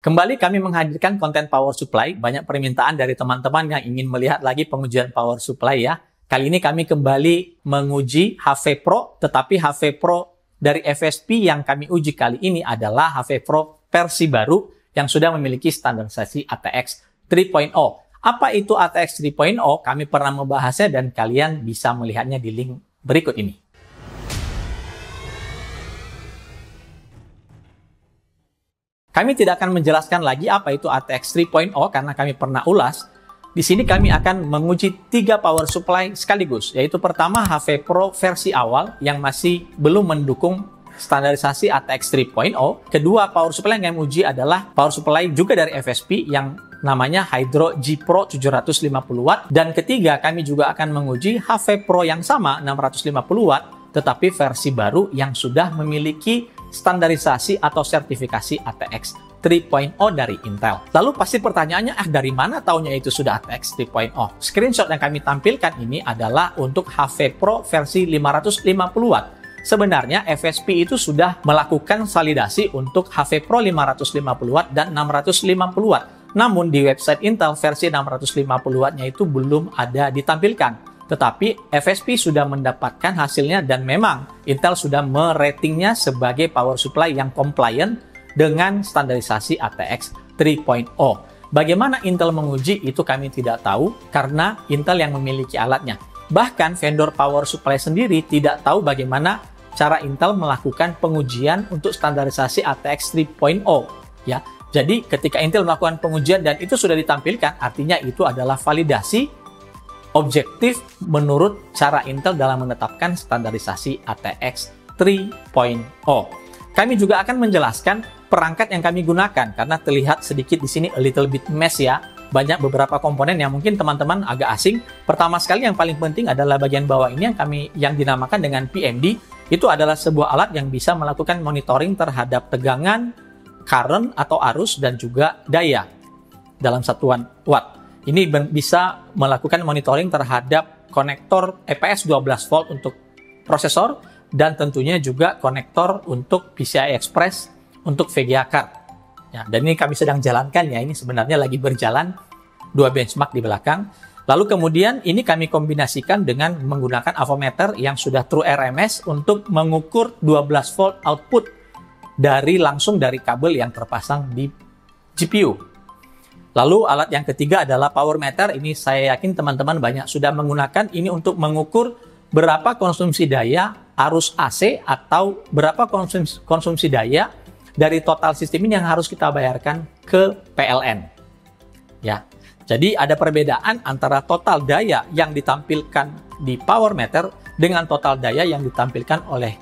Kembali kami menghadirkan konten power supply. Banyak permintaan dari teman-teman yang ingin melihat lagi pengujian power supply ya. Kali ini kami kembali menguji HV Pro, tetapi HV Pro dari FSP yang kami uji kali ini adalah HV Pro versi baru yang sudah memiliki standarisasi ATX 3.0. Apa itu ATX 3.0? Kami pernah membahasnya dan kalian bisa melihatnya di link berikut ini. Kami tidak akan menjelaskan lagi apa itu ATX 3.0 karena kami pernah ulas. Di sini kami akan menguji 3 power supply sekaligus, yaitu pertama HV Pro versi awal yang masih belum mendukung standarisasi ATX 3.0. Kedua, power supply yang kami uji adalah power supply juga dari FSP yang namanya Hydro G Pro 750 Watt. Dan ketiga, kami juga akan menguji HV Pro yang sama 650 Watt, tetapi versi baru yang sudah memiliki standarisasi atau sertifikasi ATX 3.0 dari Intel. Lalu pasti pertanyaannya, dari mana taunya itu sudah ATX 3.0? Screenshot yang kami tampilkan ini adalah untuk HV Pro versi 550 Watt. Sebenarnya FSP itu sudah melakukan validasi untuk HV Pro 550 Watt dan 650 Watt. Namun di website Intel versi 650 Watt-nya itu belum ada ditampilkan. Tetapi FSP sudah mendapatkan hasilnya dan memang Intel sudah meratingnya sebagai power supply yang compliant dengan standarisasi ATX 3.0. Bagaimana Intel menguji itu kami tidak tahu karena Intel yang memiliki alatnya. Bahkan vendor power supply sendiri tidak tahu bagaimana cara Intel melakukan pengujian untuk standarisasi ATX 3.0 ya. Jadi ketika Intel melakukan pengujian dan itu sudah ditampilkan, artinya itu adalah validasi objektif menurut cara Intel dalam menetapkan standarisasi ATX 3.0. Kami juga akan menjelaskan perangkat yang kami gunakan karena terlihat sedikit di sini a little bit mess ya. Banyak beberapa komponen yang mungkin teman-teman agak asing. Pertama sekali yang paling penting adalah bagian bawah ini yang dinamakan dengan PMD. Itu adalah sebuah alat yang bisa melakukan monitoring terhadap tegangan, current atau arus dan juga daya dalam satuan watt. Ini bisa melakukan monitoring terhadap konektor EPS 12 volt untuk prosesor dan tentunya juga konektor untuk PCI Express untuk VGA card. Ya, dan ini kami sedang jalankan ya, ini sebenarnya lagi berjalan 2 benchmark di belakang. Lalu kemudian ini kami kombinasikan dengan menggunakan avometer yang sudah true RMS untuk mengukur 12 volt output langsung dari kabel yang terpasang di GPU. Lalu alat yang ketiga adalah power meter. Ini saya yakin teman-teman banyak sudah menggunakan ini untuk mengukur berapa konsumsi daya arus AC atau berapa konsumsi daya dari total sistem ini yang harus kita bayarkan ke PLN. Ya. Jadi ada perbedaan antara total daya yang ditampilkan di power meter dengan total daya yang ditampilkan oleh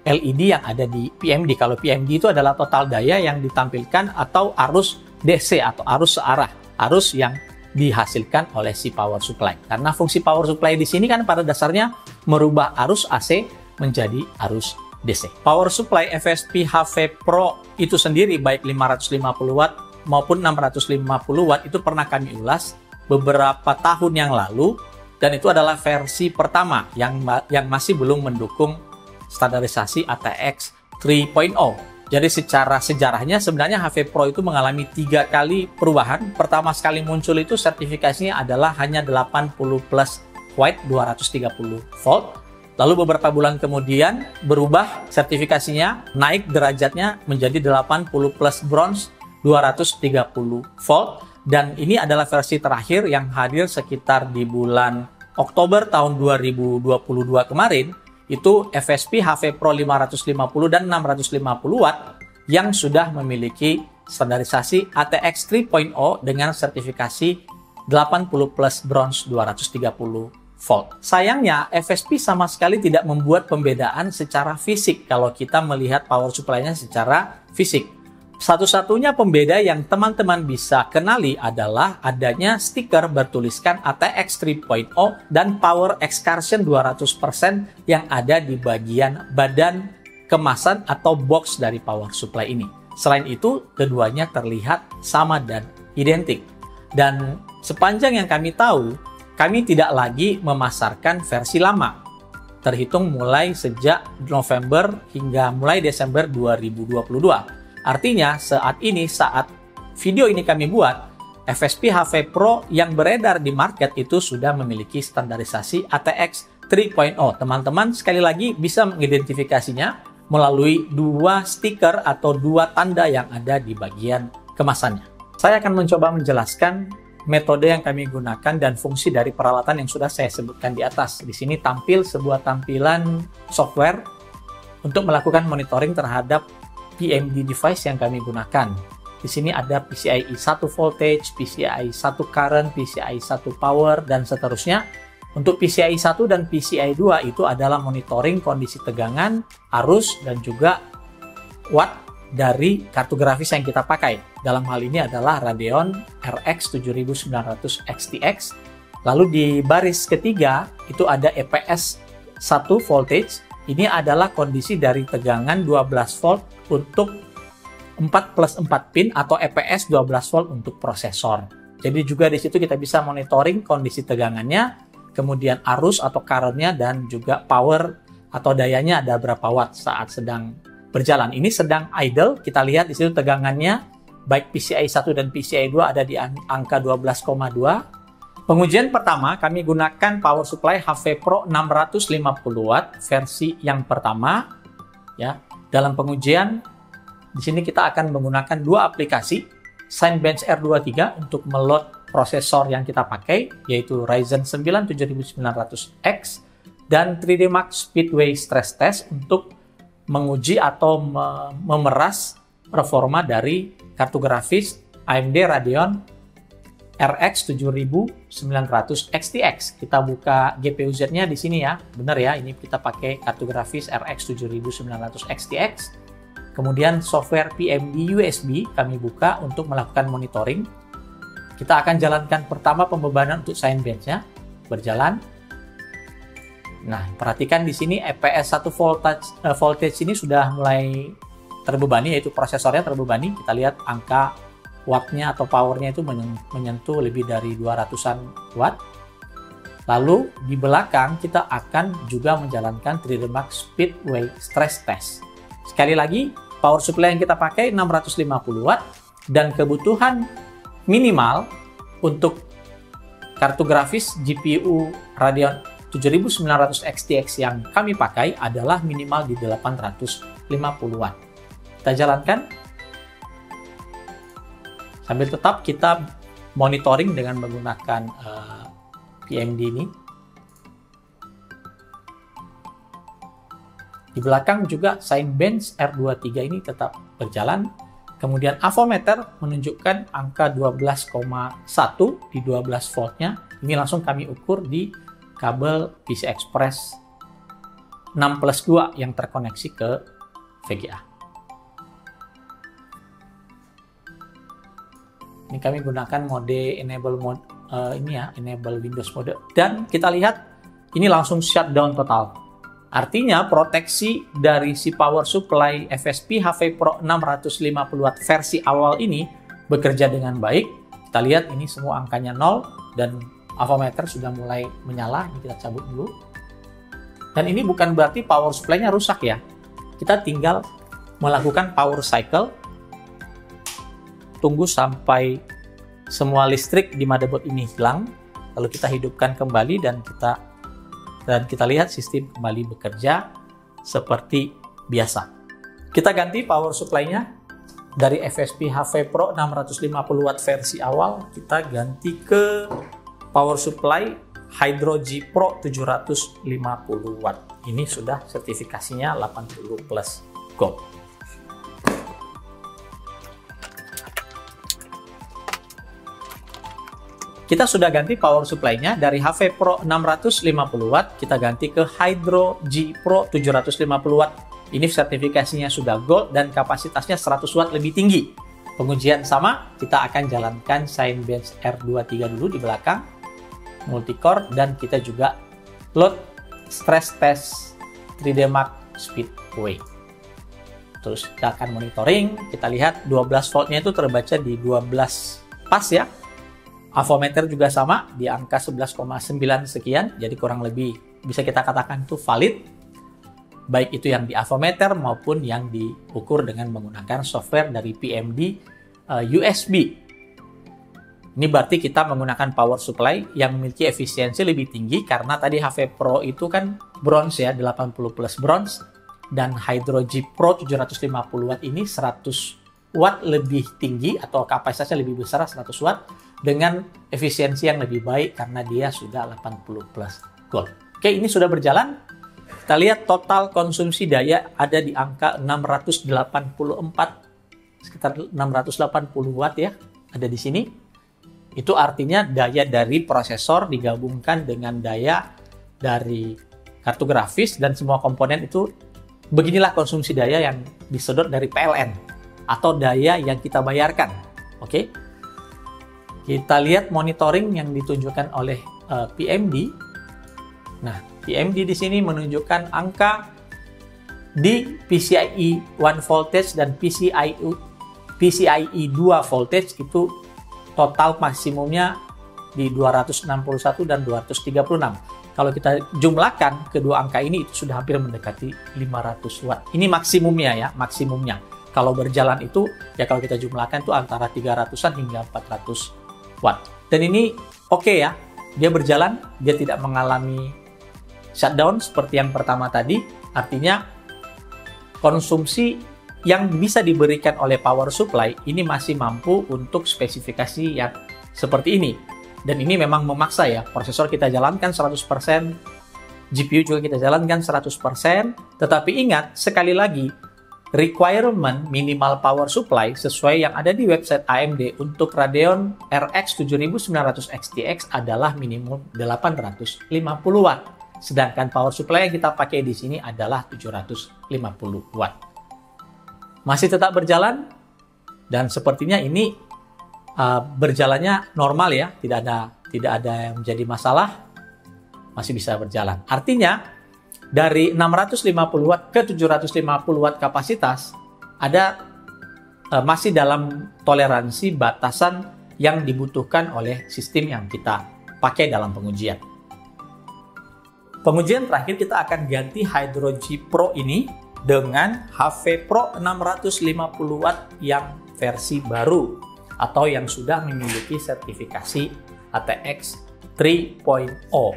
LED yang ada di PMD. Kalau PMD itu adalah total daya yang ditampilkan atau arus DC atau arus searah, arus yang dihasilkan oleh si power supply. Karena fungsi power supply di sini kan pada dasarnya merubah arus AC menjadi arus DC. Power supply FSP HV Pro itu sendiri baik 550 Watt maupun 650 Watt itu pernah kami ulas beberapa tahun yang lalu dan itu adalah versi pertama yang masih belum mendukung standarisasi ATX 3.0. Jadi secara sejarahnya sebenarnya HV Pro itu mengalami 3 kali perubahan. Pertama sekali muncul itu sertifikasinya adalah hanya 80 plus white 230 volt. Lalu beberapa bulan kemudian berubah sertifikasinya, naik derajatnya menjadi 80 plus bronze 230 volt. Dan ini adalah versi terakhir yang hadir sekitar di bulan Oktober tahun 2022 kemarin. Itu FSP HV Pro 550 dan 650 Watt yang sudah memiliki standarisasi ATX 3.0 dengan sertifikasi 80 plus bronze 230 volt. Sayangnya FSP sama sekali tidak membuat pembedaan secara fisik kalau kita melihat power supply-nya secara fisik. Satu-satunya pembeda yang teman-teman bisa kenali adalah adanya stiker bertuliskan ATX 3.0 dan Power Excursion 200% yang ada di bagian badan kemasan atau box dari power supply ini. Selain itu, keduanya terlihat sama dan identik. Dan sepanjang yang kami tahu, kami tidak lagi memasarkan versi lama. Terhitung mulai sejak November hingga mulai Desember 2022. Artinya saat ini, saat video ini kami buat, FSP HV Pro yang beredar di market itu sudah memiliki standarisasi ATX 3.0. Teman-teman sekali lagi bisa mengidentifikasinya melalui dua stiker atau dua tanda yang ada di bagian kemasannya. Saya akan mencoba menjelaskan metode yang kami gunakan dan fungsi dari peralatan yang sudah saya sebutkan di atas. Di sini tampil sebuah tampilan software untuk melakukan monitoring terhadap PMD device yang kami gunakan. Di sini ada PCIe 1 voltage, PCIe 1 current, PCIe 1 power, dan seterusnya. Untuk PCIe 1 dan PCIe 2 itu adalah monitoring kondisi tegangan, arus, dan juga watt dari kartu grafis yang kita pakai. Dalam hal ini adalah Radeon RX 7900 XTX. Lalu di baris ketiga itu ada EPS 1 voltage. Ini adalah kondisi dari tegangan 12 volt untuk 4+4 pin atau EPS 12 volt untuk prosesor. Jadi juga di situ kita bisa monitoring kondisi tegangannya, kemudian arus atau current-nya, dan juga power atau dayanya ada berapa watt saat sedang berjalan. Ini sedang idle, kita lihat di situ tegangannya baik PCIe 1 dan PCIe 2 ada di angka 12,2. Pengujian pertama kami gunakan power supply HV Pro 650 watt versi yang pertama ya. Dalam pengujian di sini kita akan menggunakan dua aplikasi, Cinebench R23 untuk meload prosesor yang kita pakai, yaitu Ryzen 9 7900X, dan 3D Max Speedway Stress Test untuk menguji atau memeras performa dari kartu grafis AMD Radeon RX 7900 XTX. Kita buka GPU-Z-nya di sini ya, benar ya, ini kita pakai kartu grafis RX 7900 XTX. Kemudian software PMD USB kami buka untuk melakukan monitoring. Kita akan jalankan pertama pembebanan untuk Cinebench-nya, berjalan. Nah, perhatikan di sini EPS 1 voltage ini sudah mulai terbebani, yaitu prosesornya terbebani. Kita lihat angka wattnya atau powernya itu menyentuh lebih dari 200-an watt. Lalu di belakang kita akan juga menjalankan 3D Max Speedway Stress Test. Sekali lagi, power supply yang kita pakai 650 watt dan kebutuhan minimal untuk kartu grafis GPU Radeon 7900 XTX yang kami pakai adalah minimal di 850 watt. Kita jalankan sambil tetap kita monitoring dengan menggunakan PMD ini. Di belakang juga Cinebench R23 ini tetap berjalan. Kemudian avometer menunjukkan angka 12,1 di 12 voltnya. Ini langsung kami ukur di kabel PCI Express 6+2 yang terkoneksi ke VGA. Ini kami gunakan mode enable mode enable Windows mode, dan kita lihat ini langsung shutdown total. Artinya proteksi dari si power supply FSP HV Pro 650 watt versi awal ini bekerja dengan baik. Kita lihat ini semua angkanya 0 dan avometer sudah mulai menyala. Ini kita cabut dulu. Dan ini bukan berarti power supply-nya rusak ya. Kita tinggal melakukan power cycle. Tunggu sampai semua listrik di motherboard ini hilang. Lalu kita hidupkan kembali dan kita lihat sistem kembali bekerja seperti biasa. Kita ganti power supply-nya dari FSP HV Pro 650 watt versi awal, kita ganti ke power supply Hydro G Pro 750 watt. Ini sudah sertifikasinya 80 plus gold. Kita sudah ganti power supply-nya dari HV Pro 650 watt, kita ganti ke Hydro G Pro 750 watt. Ini sertifikasinya sudah gold dan kapasitasnya 100 watt lebih tinggi. Pengujian sama, kita akan jalankan Cinebench R23 dulu di belakang, multicore, dan kita juga load stress test 3D Max Speedway. Terus kita akan monitoring, kita lihat 12 voltnya itu terbaca di 12 pas ya. Avometer juga sama di angka 11,9 sekian, jadi kurang lebih bisa kita katakan itu valid, baik itu yang di avometer maupun yang diukur dengan menggunakan software dari PMD USB. Ini berarti kita menggunakan power supply yang memiliki efisiensi lebih tinggi karena tadi HP Pro itu kan bronze ya, 80 plus bronze, dan Hydro G Pro 750 watt ini 100 watt lebih tinggi atau kapasitasnya lebih besar 100 watt dengan efisiensi yang lebih baik karena dia sudah 80 plus gold. Oke, ini sudah berjalan. Kita lihat total konsumsi daya ada di angka 684, sekitar 680 watt ya, ada di sini. Itu artinya daya dari prosesor digabungkan dengan daya dari kartu grafis dan semua komponen itu, beginilah konsumsi daya yang disedot dari PLN atau daya yang kita bayarkan. Oke. Kita lihat monitoring yang ditunjukkan oleh PMD. Nah, PMD di sini menunjukkan angka di PCIe 1 voltage dan PCIe 2 voltage itu total maksimumnya di 261 dan 236. Kalau kita jumlahkan kedua angka ini itu sudah hampir mendekati 500 watt. Ini maksimumnya ya, maksimumnya. Kalau berjalan itu ya kalau kita jumlahkan itu antara 300-an hingga 400 watt. Dan ini oke ya, dia berjalan, dia tidak mengalami shutdown seperti yang pertama tadi. Artinya konsumsi yang bisa diberikan oleh power supply ini masih mampu untuk spesifikasi yang seperti ini. Dan ini memang memaksa ya, prosesor kita jalankan 100%, GPU juga kita jalankan 100%, tetapi ingat, sekali lagi, requirement minimal power supply sesuai yang ada di website AMD untuk Radeon RX 7900 XTX adalah minimum 850 watt. Sedangkan power supply yang kita pakai di sini adalah 750 watt. Masih tetap berjalan dan sepertinya ini berjalannya normal ya, tidak ada yang menjadi masalah, masih bisa berjalan. Artinya dari 650 watt ke 750 watt kapasitas ada masih dalam toleransi batasan yang dibutuhkan oleh sistem yang kita pakai dalam pengujian. Pengujian terakhir kita akan ganti Hydro G Pro ini dengan HP Pro 650 watt yang versi baru atau yang sudah memiliki sertifikasi ATX 3.0.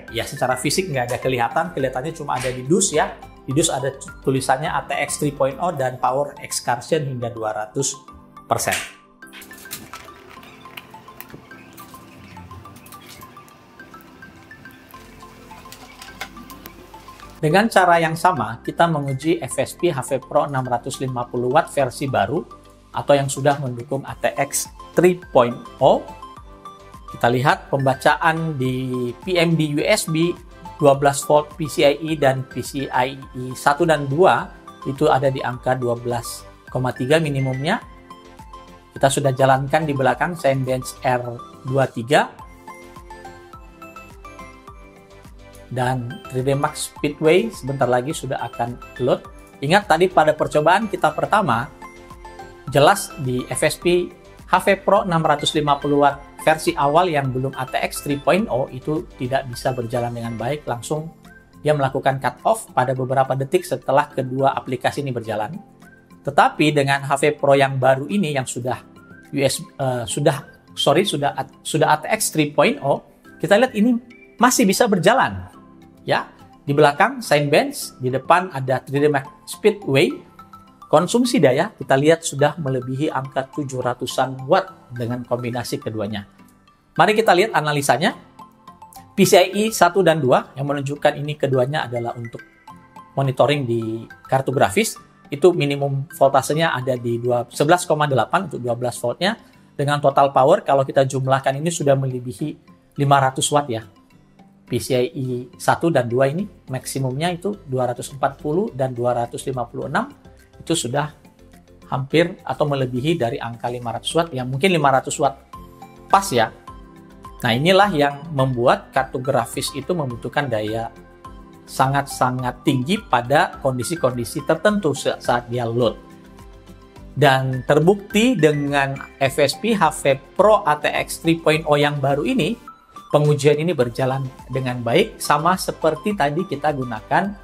Ya, secara fisik nggak ada kelihatannya cuma ada di dus ya. Di dus ada tulisannya ATX 3.0 dan power excursion hingga 200%. Dengan cara yang sama, kita menguji FSP HP Pro 650 watt versi baru atau yang sudah mendukung ATX 3.0. Kita lihat pembacaan di PMD USB 12 volt PCIe dan PCIe 1 dan 2 itu ada di angka 12,3 minimumnya. Kita sudah jalankan di belakang Cinebench R23. Dan 3D Max Speedway sebentar lagi sudah akan load. Ingat tadi pada percobaan kita pertama, jelas di FSP HP Pro 650 watt versi awal yang belum ATX 3.0 itu tidak bisa berjalan dengan baik, langsung dia melakukan cut off pada beberapa detik setelah kedua aplikasi ini berjalan. Tetapi dengan HP Pro yang baru ini yang sudah ATX 3.0, kita lihat ini masih bisa berjalan. Ya, di belakang Cinebench, di depan ada 3D Max Speedway. Konsumsi daya kita lihat sudah melebihi angka 700-an watt dengan kombinasi keduanya. Mari kita lihat analisanya. PCIe 1 dan 2 yang menunjukkan ini keduanya adalah untuk monitoring di kartu grafis. Itu minimum voltasenya ada di 11,8 untuk 12 voltnya. Dengan total power kalau kita jumlahkan ini sudah melebihi 500 watt ya. PCIe 1 dan 2 ini maksimumnya itu 240 dan 256 itu sudah hampir atau melebihi dari angka 500 watt yang mungkin 500 watt pas ya. Nah, inilah yang membuat kartu grafis itu membutuhkan daya sangat-sangat tinggi pada kondisi-kondisi tertentu saat dia load. Dan terbukti dengan FSP HP Pro ATX 3.0 yang baru ini, pengujian ini berjalan dengan baik, sama seperti tadi kita gunakan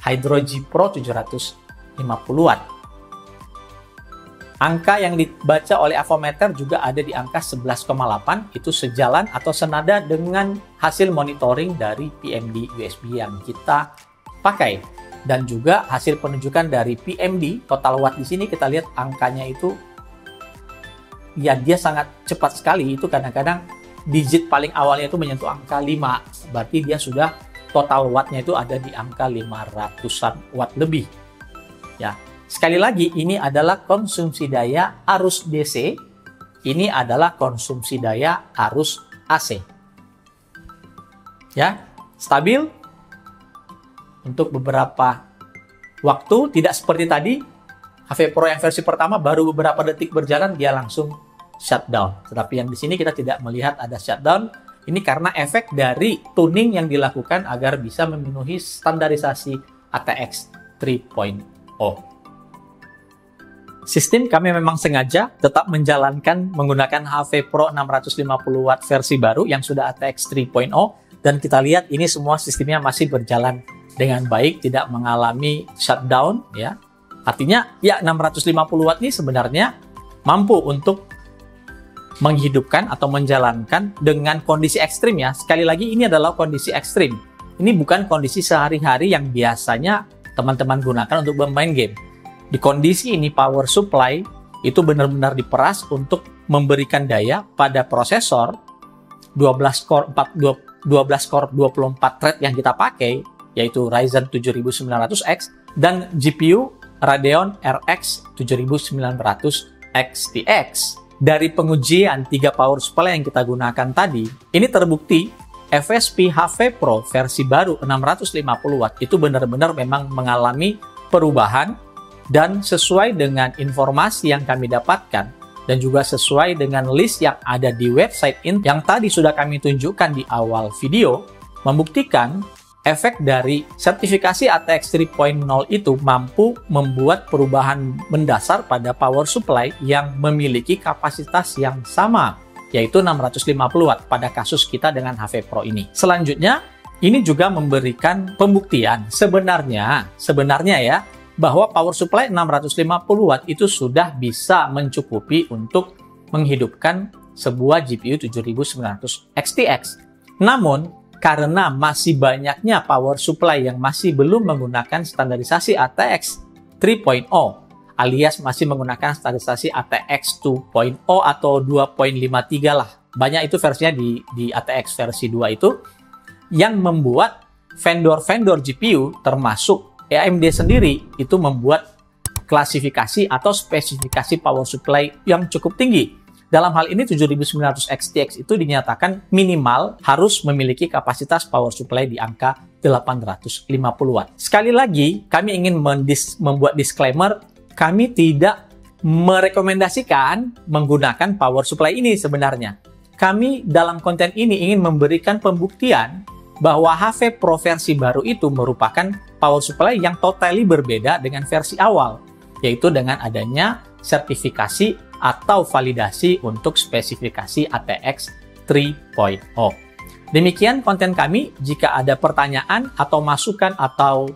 Hydro G Pro 750 watt. Angka yang dibaca oleh avometer juga ada di angka 11,8, itu sejalan atau senada dengan hasil monitoring dari PMD USB yang kita pakai. Dan juga hasil penunjukan dari PMD, total watt di sini kita lihat angkanya itu, ya dia sangat cepat sekali, itu kadang-kadang digit paling awalnya itu menyentuh angka 5, berarti dia sudah total wattnya itu ada di angka 500-an watt lebih. Ya. Sekali lagi, ini adalah konsumsi daya arus DC, ini adalah konsumsi daya arus AC. Ya, stabil untuk beberapa waktu, tidak seperti tadi, HP Pro yang versi pertama baru beberapa detik berjalan, dia langsung shutdown. Tetapi yang di sini kita tidak melihat ada shutdown, ini karena efek dari tuning yang dilakukan agar bisa memenuhi standarisasi ATX 3.0. Sistem kami memang sengaja tetap menjalankan menggunakan HP Pro 650 Watt versi baru yang sudah ATX 3.0, dan kita lihat ini semua sistemnya masih berjalan dengan baik, tidak mengalami shutdown ya. Artinya ya 650 Watt ini sebenarnya mampu untuk menghidupkan atau menjalankan dengan kondisi ekstrim ya. Sekali lagi ini adalah kondisi ekstrim. Ini bukan kondisi sehari-hari yang biasanya teman-teman gunakan untuk bermain game. Di kondisi ini power supply itu benar-benar diperas untuk memberikan daya pada prosesor 12 core 24 thread yang kita pakai, yaitu Ryzen 7900X dan GPU Radeon RX 7900 XTX. Dari pengujian 3 power supply yang kita gunakan tadi, ini terbukti FSP HP Pro versi baru 650 Watt itu benar-benar memang mengalami perubahan, dan sesuai dengan informasi yang kami dapatkan dan juga sesuai dengan list yang ada di website yang tadi sudah kami tunjukkan di awal video, membuktikan efek dari sertifikasi ATX 3.0 itu mampu membuat perubahan mendasar pada power supply yang memiliki kapasitas yang sama, yaitu 650 Watt pada kasus kita dengan HP Pro ini. Selanjutnya, ini juga memberikan pembuktian sebenarnya ya, bahwa power supply 650 Watt itu sudah bisa mencukupi untuk menghidupkan sebuah GPU 7900 XTX. Namun, karena masih banyaknya power supply yang masih belum menggunakan standarisasi ATX 3.0 alias masih menggunakan standarisasi ATX 2.0 atau 2.53 lah. Banyak itu versinya di ATX versi 2 itu yang membuat vendor-vendor GPU termasuk AMD sendiri itu membuat klasifikasi atau spesifikasi power supply yang cukup tinggi. Dalam hal ini 7900 XTX itu dinyatakan minimal harus memiliki kapasitas power supply di angka 850 Watt. Sekali lagi, kami ingin membuat disclaimer, kami tidak merekomendasikan menggunakan power supply ini sebenarnya. Kami dalam konten ini ingin memberikan pembuktian bahwa HP Pro versi baru itu merupakan power supply yang totally berbeda dengan versi awal, yaitu dengan adanya sertifikasi atau validasi untuk spesifikasi ATX 3.0. Demikian konten kami. Jika ada pertanyaan atau masukan atau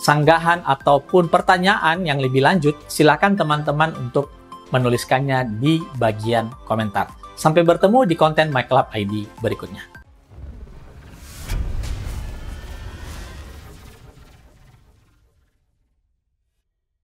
sanggahan ataupun pertanyaan yang lebih lanjut, silakan teman-teman untuk menuliskannya di bagian komentar. Sampai bertemu di konten MyClub ID berikutnya.